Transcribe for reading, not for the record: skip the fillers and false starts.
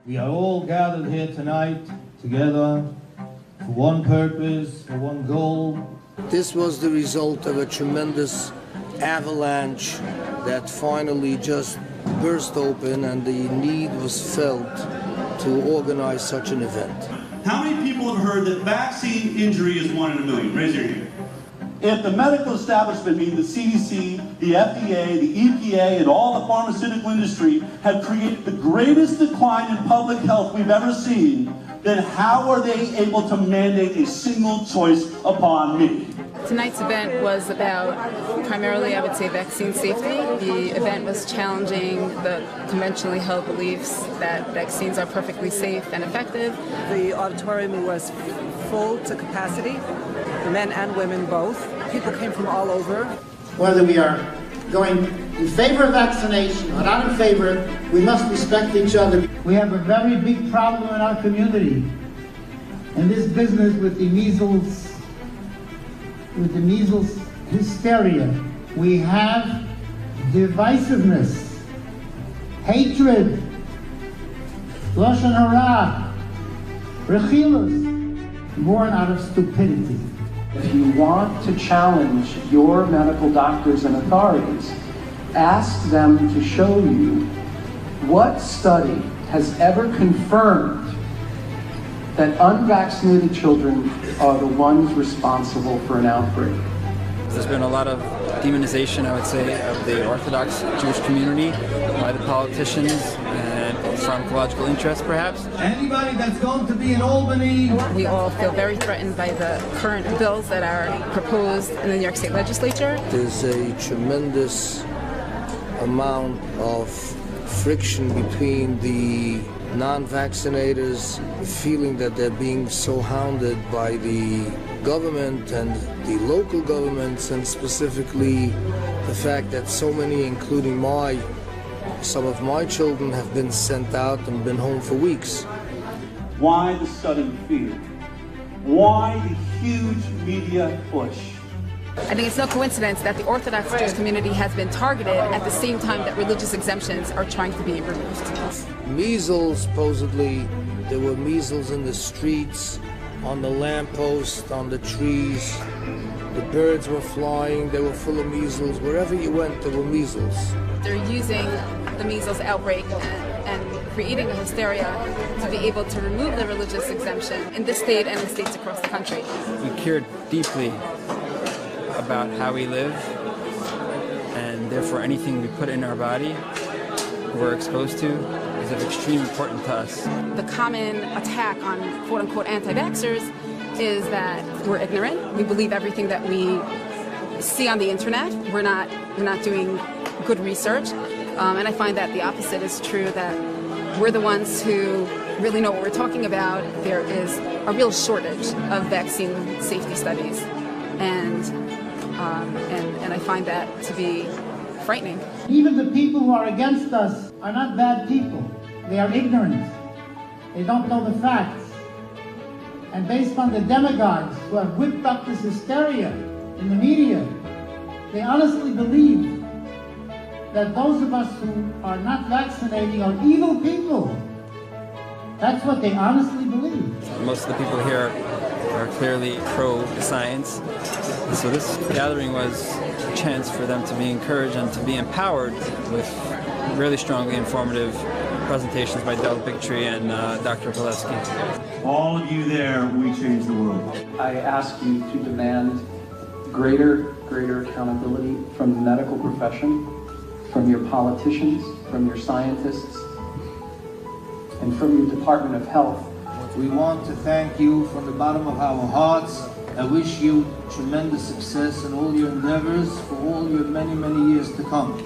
We are all gathered here tonight, together, for one purpose, for one goal. This was the result of a tremendous avalanche that finally just burst open, and the need was felt to organize such an event. How many people have heard that vaccine injury is 1 in a million? Raise your hand. If the medical establishment, meaning the CDC, the FDA, the EPA, and all the pharmaceutical industry have created the greatest decline in public health we've ever seen, then how are they able to mandate a single choice upon me? Tonight's event was about primarily, I would say, vaccine safety. The event was challenging the conventionally held beliefs that vaccines are perfectly safe and effective. The auditorium was full to capacity, men and women both. People came from all over. Whether we are going in favor of vaccination or not in favor, we must respect each other. We have a very big problem in our community, and this business with the measles hysteria. We have divisiveness, hatred, lashon hara, rechilus, born out of stupidity. If you want to challenge your medical doctors and authorities, ask them to show you what study has ever confirmed that unvaccinated children are the ones responsible for an outbreak. There's been a lot of demonization, I would say, of the Orthodox Jewish community by the politicians and pharmacological interests, perhaps. Anybody that's going to be in Albany. We all feel very threatened by the current bills that are proposed in the New York State Legislature. There's a tremendous amount of friction between the non-vaccinators, feeling that they're being so hounded by the government and the local governments, and specifically the fact that so many, including some of my children, have been sent out and been home for weeks. Why the sudden fear? Why the huge media push? I think it's no coincidence that the Orthodox Jewish community has been targeted at the same time that religious exemptions are trying to be removed. Measles, supposedly, there were measles in the streets, on the lampposts, on the trees. The birds were flying, they were full of measles. Wherever you went, there were measles. They're using the measles outbreak and creating a hysteria to be able to remove the religious exemption in this state and in states across the country. We care deeply about how we live, and therefore anything we put in our body, we're exposed to, is of extreme importance to us. The common attack on quote-unquote anti-vaxxers is that we're ignorant. We believe everything that we see on the internet. We're not doing good research. And I find that the opposite is true, that we're the ones who really know what we're talking about. There is a real shortage of vaccine safety studies. And I find that to be frightening. Even the people who are against us are not bad people. They are ignorant. They don't know the facts. And based on the demagogues who have whipped up this hysteria in the media, they honestly believe that those of us who are not vaccinating are evil people. That's what they honestly believe. Most of the people here are clearly pro-science. So this gathering was a chance for them to be encouraged and to be empowered with really strongly informative presentations by Del Bigtree and Dr. Pilevsky. All of you there, we change the world. I ask you to demand greater accountability from the medical profession, from your politicians, from your scientists, and from your Department of Health. We want to thank you from the bottom of our hearts. I wish you tremendous success in all your endeavors for all your many, many years to come.